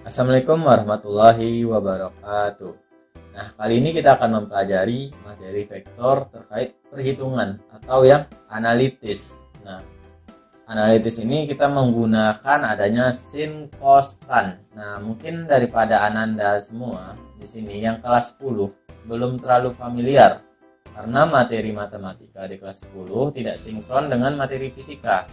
Assalamualaikum warahmatullahi wabarakatuh. Nah, kali ini kita akan mempelajari materi vektor terkait perhitungan atau yang analitis. Nah, analitis ini kita menggunakan adanya sin cos tan. Nah, mungkin daripada Ananda semua di sini yang kelas 10 belum terlalu familiar karena materi matematika di kelas 10 tidak sinkron dengan materi fisika.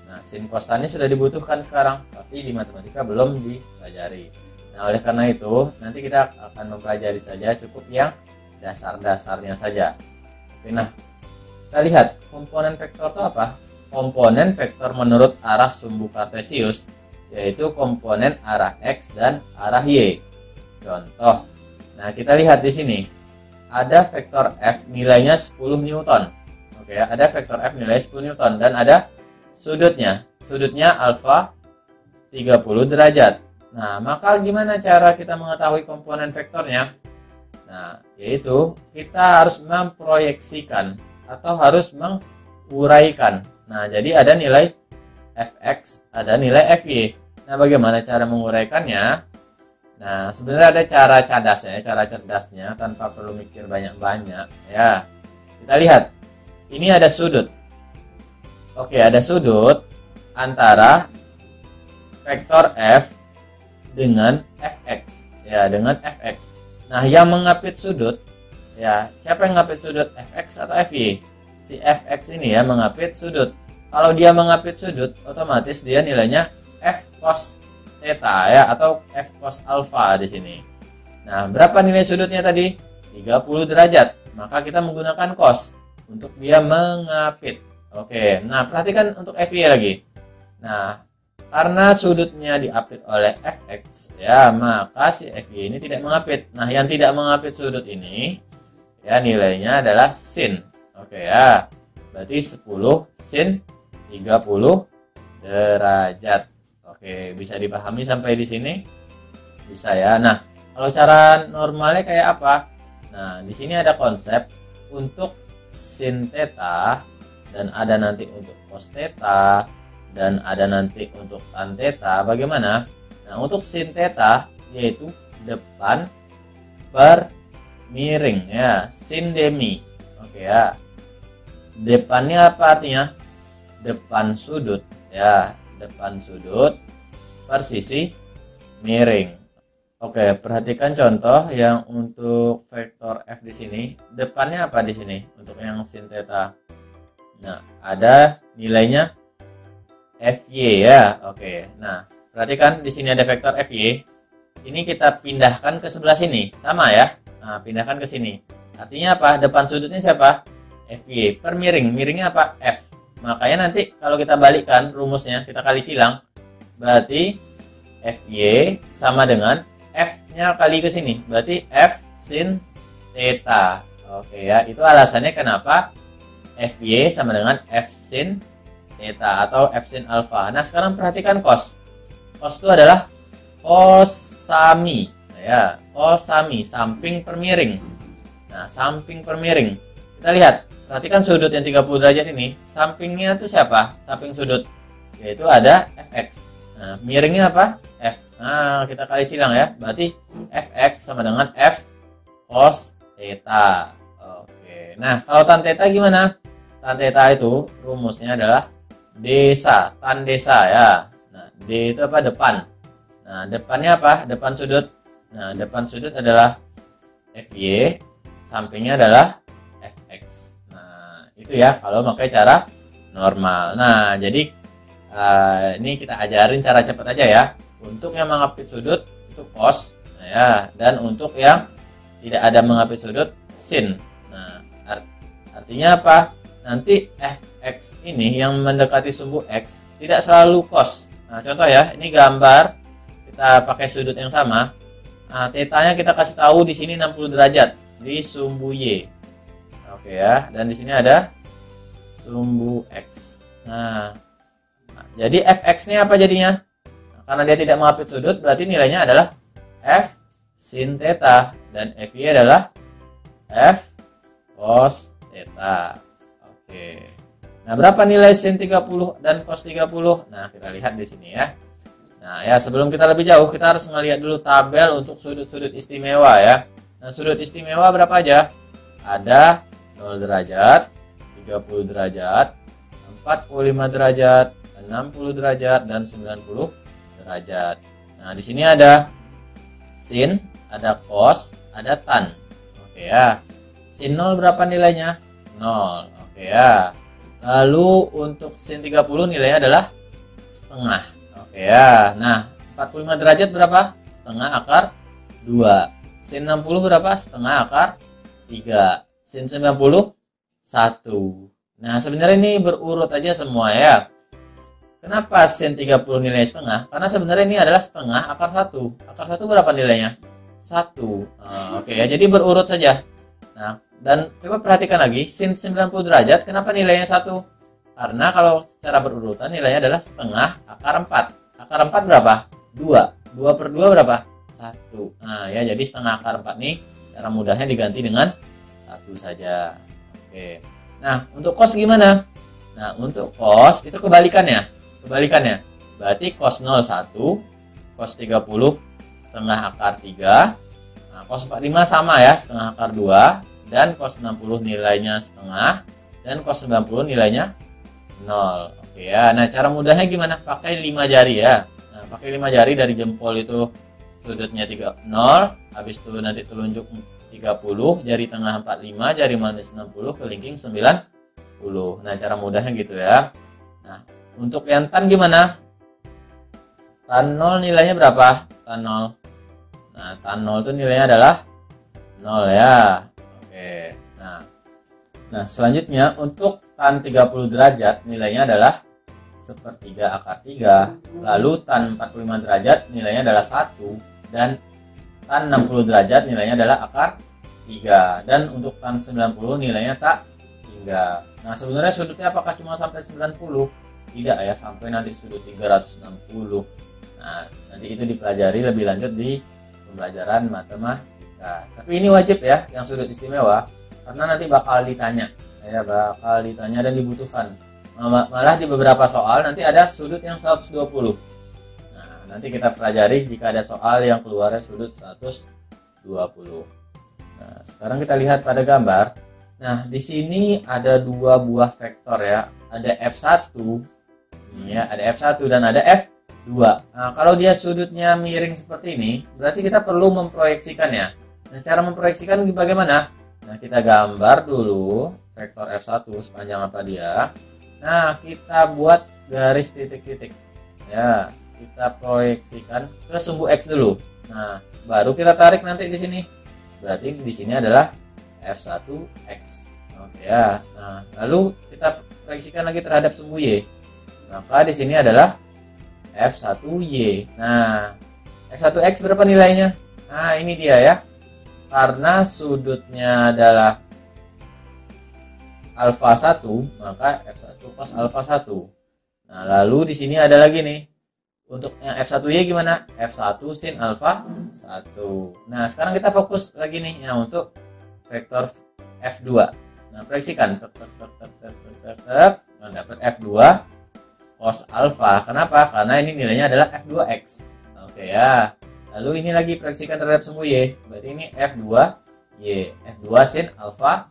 Nah, sin cos tan ini sudah dibutuhkan sekarang, tapi di matematika belum dipelajari. Nah, oleh karena itu, nanti kita akan mempelajari saja cukup yang dasar-dasarnya saja. Oke, nah, kita lihat komponen vektor itu apa? Komponen vektor menurut arah sumbu kartesius, yaitu komponen arah X dan arah Y. Contoh, nah kita lihat di sini, ada vektor F nilainya 10 Newton. Oke, ada vektor F nilai 10 Newton dan ada sudutnya. Sudutnya alfa 30 derajat. Nah, maka gimana cara kita mengetahui komponen vektornya? Nah, yaitu kita harus memproyeksikan atau harus menguraikan. Nah, jadi ada nilai fx, ada nilai fy. Nah, bagaimana cara menguraikannya? Nah, sebenarnya ada cara cadasnya, cara cerdasnya tanpa perlu mikir banyak-banyak. Ya, kita lihat. Ini ada sudut. Oke, ada sudut antara vektor f dengan fx, ya, dengan fx. Nah, yang mengapit sudut, ya, siapa yang mengapit sudut, fx atau fy? Si fx ini ya mengapit sudut. Kalau dia mengapit sudut, otomatis dia nilainya f cos theta ya, atau f cos alpha di sini. Nah, berapa nilai sudutnya tadi? 30 derajat. Maka kita menggunakan cos untuk dia mengapit. Oke, nah perhatikan untuk fy lagi. Nah, karena sudutnya diapit oleh fx, ya, maka si fy ini tidak mengapit. Nah, yang tidak mengapit sudut ini, ya, nilainya adalah sin. Oke ya, berarti 10 sin 30 derajat. Oke, bisa dipahami sampai di sini? Bisa ya. Nah, kalau cara normalnya kayak apa? Nah, di sini ada konsep untuk sin theta dan ada nanti untuk cos theta dan ada nanti untuk tan theta. Bagaimana? Nah, untuk sin theta yaitu depan per miring ya, sin demi. Oke ya. Depannya apa artinya? Depan sudut ya, depan sudut per sisi miring. Oke, perhatikan contoh yang untuk vektor f di sini. Depannya apa di sini untuk yang sin theta? Nah, ada nilainya fy ya. Oke. Nah, perhatikan di sini ada vektor fy. Ini kita pindahkan ke sebelah sini. Sama ya. Nah, pindahkan ke sini. Artinya apa? Depan sudutnya siapa? Fy. Per miring. Miringnya apa? F. Makanya nanti kalau kita balikkan rumusnya, kita kali silang. Berarti fy sama dengan f-nya kali ke sini. Berarti f sin theta. Oke ya. Itu alasannya kenapa fy sama dengan f sin theta atau f sin alpha. Nah, sekarang perhatikan cos. Cos itu adalah cosami, ya, cosami, samping per miring. Nah, samping per miring. Kita lihat, perhatikan sudut yang 30 derajat ini, sampingnya itu siapa? Samping sudut, yaitu ada fx. Nah, miringnya apa? F. Nah, kita kali silang ya. Berarti fx sama dengan f cos theta. Oke. Nah, kalau tan theta gimana? Tan theta itu rumusnya adalah desa, tan desa ya. Nah, D itu apa? Depan. Nah, depannya apa? Depan sudut. Nah, depan sudut adalah fy, sampingnya adalah fx. Nah, itu ya kalau pakai cara normal. Nah, jadi ini kita ajarin cara cepat aja ya. Untuk yang mengapit sudut itu cos, nah, ya, dan untuk yang tidak ada mengapit sudut sin. Nah, artinya apa? Nanti fx ini yang mendekati sumbu x tidak selalu cos. Nah, contoh ya, ini gambar kita pakai sudut yang sama. Nah, tetanya kita kasih tahu di sini 60 derajat di sumbu y. Oke ya, dan di sini ada sumbu x. Nah, jadi fx ini apa jadinya? Nah, karena dia tidak mengapit sudut, berarti nilainya adalah f sin theta dan fy adalah f cos theta. Oke. Nah, berapa nilai sin 30 dan cos 30? Nah, kita lihat di sini ya. Nah, ya sebelum kita lebih jauh, kita harus ngelihat dulu tabel untuk sudut-sudut istimewa ya. Nah, sudut istimewa berapa aja? Ada 0 derajat, 30 derajat, 45 derajat, 60 derajat, dan 90 derajat. Nah, di sini ada sin, ada cos, ada tan. Oke ya. Sin 0 berapa nilainya? 0. Oke ya. Lalu untuk sin 30 nilainya adalah setengah. Oke ya. Nah, 45 derajat berapa? Setengah akar 2. Sin 60 berapa? Setengah akar 3. Sin 90 1. Nah, sebenarnya ini berurut aja semua ya. Kenapa sin 30 nilai setengah? Karena sebenarnya ini adalah setengah akar 1. Akar 1 berapa nilainya? 1. Nah, oke ya, jadi berurut saja. Nah, dan coba perhatikan lagi, sin 90 derajat kenapa nilainya 1? Karena kalau secara berurutan nilainya adalah setengah akar 4. Akar 4 berapa? 2. 2 per 2 berapa? 1. Nah, ya jadi setengah akar 4 nih, cara mudahnya diganti dengan 1 saja. Oke. Nah, untuk cos gimana? Nah, untuk cos itu kebalikannya. Berarti cos 0 1, cos 30 setengah akar 3. Nah, cos 45 sama ya, setengah akar 2, dan cos 60 nilainya setengah, dan cos 90 nilainya 0. Oke ya. Nah, cara mudahnya gimana? Pakai 5 jari ya. Nah, pakai 5 jari dari jempol itu sudutnya 30, habis itu nanti telunjuk 30, jari tengah 45, jari manis 60, kelingking 90. Nah, cara mudahnya gitu ya. Nah, untuk yang tan gimana? Tan 0 nilainya berapa? Tan 0. Nah, tan 0 itu nilainya adalah 0 ya. Oke. Nah, selanjutnya untuk tan 30 derajat nilainya adalah sepertiga akar 3. Lalu tan 45 derajat nilainya adalah 1. Dan tan 60 derajat nilainya adalah akar 3. Dan untuk tan 90 nilainya tak hingga. Nah, sebenarnya sudutnya apakah cuma sampai 90? Tidak ya, sampai nanti sudut 360. Nah, nanti itu dipelajari lebih lanjut di pembelajaran matematika. Tapi ini wajib ya, yang sudut istimewa, karena nanti bakal ditanya. Ya, bakal ditanya dan dibutuhkan. Malah di beberapa soal nanti ada sudut yang 120. Nanti kita pelajari jika ada soal yang keluarnya sudut 120. Nah, sekarang kita lihat pada gambar. Nah, di sini ada dua buah vektor ya. Ada F1, ya, ada F1 dan ada F2. Nah, kalau dia sudutnya miring seperti ini, berarti kita perlu memproyeksikannya. Nah, cara memproyeksikan bagaimana? Nah, kita gambar dulu vektor F1 sepanjang apa dia. Nah, kita buat garis titik-titik. Ya. Kita proyeksikan ke sumbu X dulu. Nah, baru kita tarik nanti di sini. Berarti di sini adalah F1X. Oke ya. Nah, lalu kita proyeksikan lagi terhadap sumbu Y. Maka di sini adalah F1Y. Nah, F1X berapa nilainya? Nah, ini dia ya. Karena sudutnya adalah alfa 1, maka F1 cos alfa 1. Nah, lalu di sini ada lagi nih. Untuk yang F1Y gimana? F1 sin alfa 1. Nah, sekarang kita fokus lagi nih ya untuk vektor F2. Nah, proyeksikan. Nah, dapat F2 cos alfa. Kenapa? Karena ini nilainya adalah F2X. Oke ya. Lalu ini lagi proyeksikan terhadap sumbu Y. Berarti ini F2Y. F2 sin alfa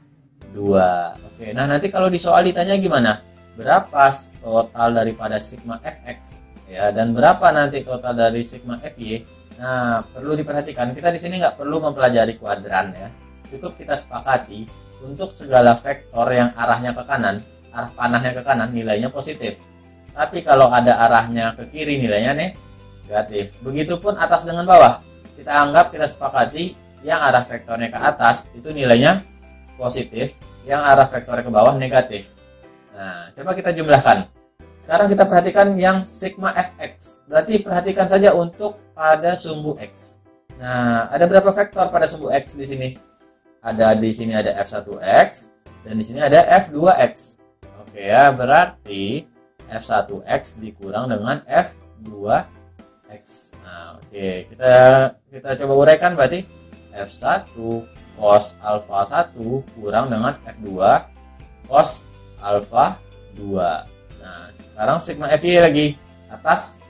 2. Oke, nah nanti kalau di soal ditanya gimana? Berapa total daripada sigma Fx? Ya, dan berapa nanti total dari sigma Fy? Nah, perlu diperhatikan, kita di sini nggak perlu mempelajari kuadran ya. Cukup kita sepakati untuk segala vektor yang arahnya ke kanan, arah panahnya ke kanan, nilainya positif. Tapi kalau ada arahnya ke kiri, nilainya negatif. Begitupun atas dengan bawah. Kita anggap, kita sepakati yang arah vektornya ke atas itu nilainya positif, yang arah vektornya ke bawah negatif. Nah, coba kita jumlahkan. Sekarang kita perhatikan yang sigma fx. Berarti perhatikan saja untuk pada sumbu x. Nah, ada berapa vektor pada sumbu x di sini? Ada di sini ada f1x dan di sini ada f2x. Oke ya, berarti f1x dikurang dengan f2x. Nah, oke, kita coba uraikan berarti f1 cos alfa 1 kurang dengan f2 cos alfa 2. Nah, sekarang sigma Fy lagi atas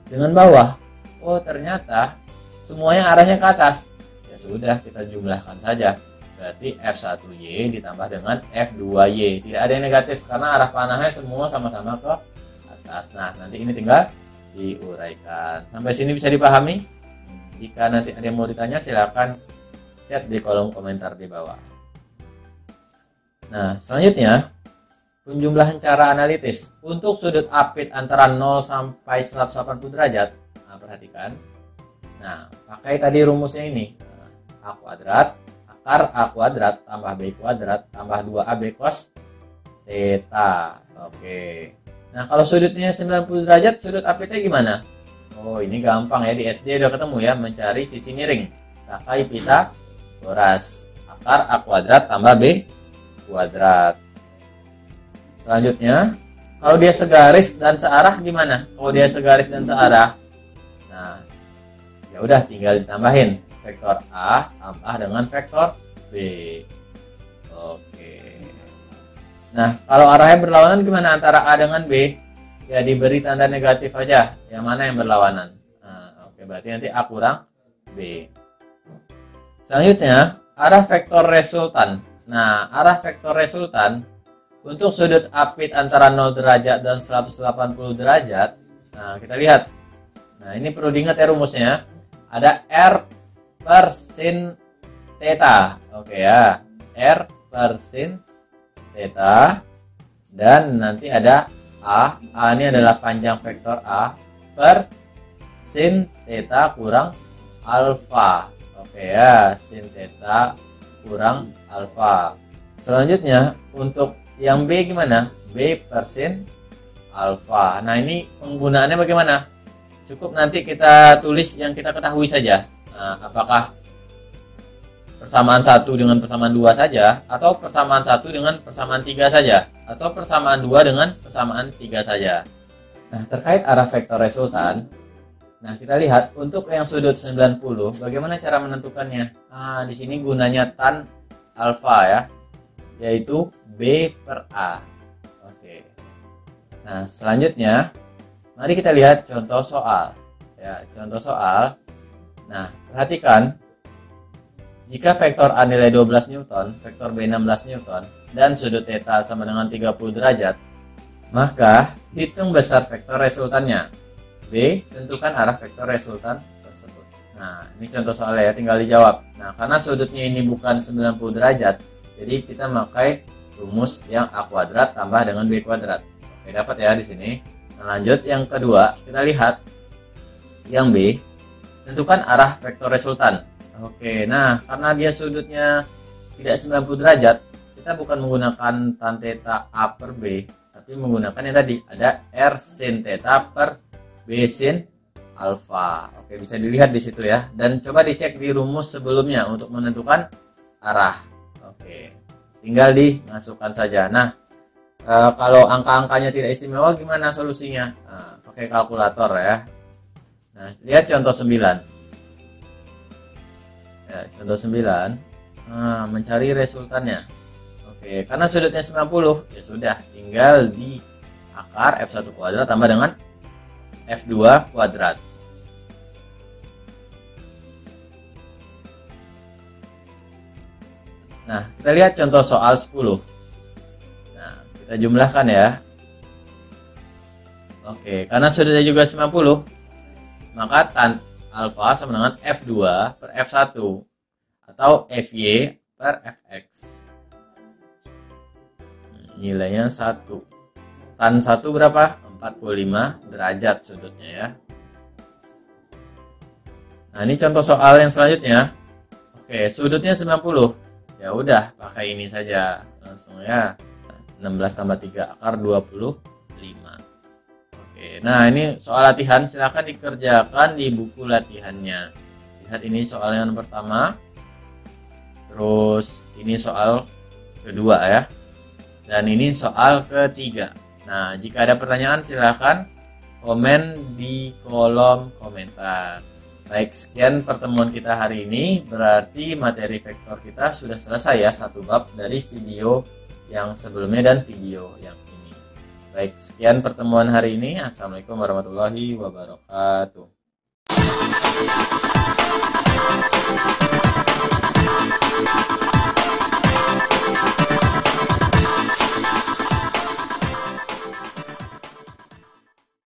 dengan bawah. Oh, ternyata semuanya arahnya ke atas. Ya sudah, kita jumlahkan saja. Berarti F1Y ditambah dengan F2Y. Tidak ada yang negatif karena arah panahnya semua sama-sama ke atas. Nah, nanti ini tinggal diuraikan. Sampai sini bisa dipahami? Jika nanti ada yang mau ditanya, silakan chat di kolom komentar di bawah. Nah, selanjutnya penjumlahan cara analitis untuk sudut apit antara 0 sampai 180 derajat. Nah, perhatikan. Nah, pakai tadi rumusnya ini. A kuadrat akar A kuadrat tambah B kuadrat tambah 2AB cos theta. Oke. Nah, kalau sudutnya 90 derajat, sudut apitnya gimana? Oh, ini gampang ya, di SD udah ketemu ya, mencari sisi miring. Pakai Pythagoras. Akar A kuadrat tambah B kuadrat. Selanjutnya, kalau dia segaris dan searah gimana? Kalau dia segaris dan searah, nah, ya udah tinggal ditambahin vektor A tambah dengan vektor B. Oke. Nah, kalau arahnya berlawanan gimana antara A dengan B? Ya diberi tanda negatif aja. Yang mana yang berlawanan? Nah, oke, berarti nanti A kurang B. Selanjutnya, arah vektor resultan. Nah, arah vektor resultan untuk sudut apit antara 0 derajat dan 180 derajat. Nah, kita lihat. Nah, ini perlu diingat ya rumusnya. Ada R per sin theta. Oke ya. R per sin theta. Dan nanti ada A. A ini adalah panjang vektor A per sin theta kurang alfa. Oke ya. Sin theta kurang alfa. Selanjutnya untuk yang B gimana? B per sin alfa. Nah, ini penggunaannya bagaimana? Cukup nanti kita tulis yang kita ketahui saja. Nah, apakah persamaan 1 dengan persamaan 2 saja, atau persamaan 1 dengan persamaan 3 saja, atau persamaan 2 dengan persamaan 3 saja. Nah, terkait arah vektor resultan, nah kita lihat untuk yang sudut 90, bagaimana cara menentukannya? Nah, di sini gunanya tan alfa ya, yaitu B per A. Oke. Nah, selanjutnya mari kita lihat contoh soal. Ya, contoh soal. Nah, perhatikan. Jika vektor A nilai 12 Newton, vektor B 16 Newton, dan sudut theta sama dengan 30 derajat, maka hitung besar vektor resultannya. B, tentukan arah vektor resultan tersebut. Nah, ini contoh soalnya ya, tinggal dijawab. Nah, karena sudutnya ini bukan 90 derajat, jadi kita pakai rumus yang A kuadrat tambah dengan B kuadrat. Oke, dapat ya di sini. Nah, lanjut yang kedua, kita lihat yang B, tentukan arah vektor resultan. Oke, nah karena dia sudutnya tidak 90 derajat, kita bukan menggunakan tan theta A per B, tapi menggunakan yang tadi, ada R sin theta per B sin alfa. Oke, bisa dilihat di situ ya. Dan coba dicek di rumus sebelumnya untuk menentukan arah. Oke, tinggal dimasukkan saja. Nah, kalau angka-angkanya tidak istimewa, gimana solusinya? Nah, pakai kalkulator ya. Nah, lihat contoh 9. Ya, contoh 9. Nah, mencari resultannya. Oke, karena sudutnya 90, ya sudah, tinggal di akar F1 kuadrat tambah dengan F2 kuadrat. Nah, kita lihat contoh soal 10. Nah, kita jumlahkan ya. Oke, karena sudutnya juga 90, maka tan alfa sama dengan F2 per F1 atau Fy per Fx. Nilainya 1. Tan 1 berapa? 45 derajat sudutnya ya. Nah, ini contoh soal yang selanjutnya. Oke, sudutnya 90. Ya udah, pakai ini saja. Langsung ya. 16 tambah 3 akar 25. Oke, nah ini soal latihan, silahkan dikerjakan di buku latihannya. Lihat ini soal yang pertama, terus ini soal kedua ya, dan ini soal ketiga. Nah, jika ada pertanyaan silahkan komen di kolom komentar. Baik, sekian pertemuan kita hari ini, berarti materi vektor kita sudah selesai ya, satu bab dari video yang sebelumnya dan video yang ini. Baik, sekian pertemuan hari ini. Assalamualaikum warahmatullahi wabarakatuh.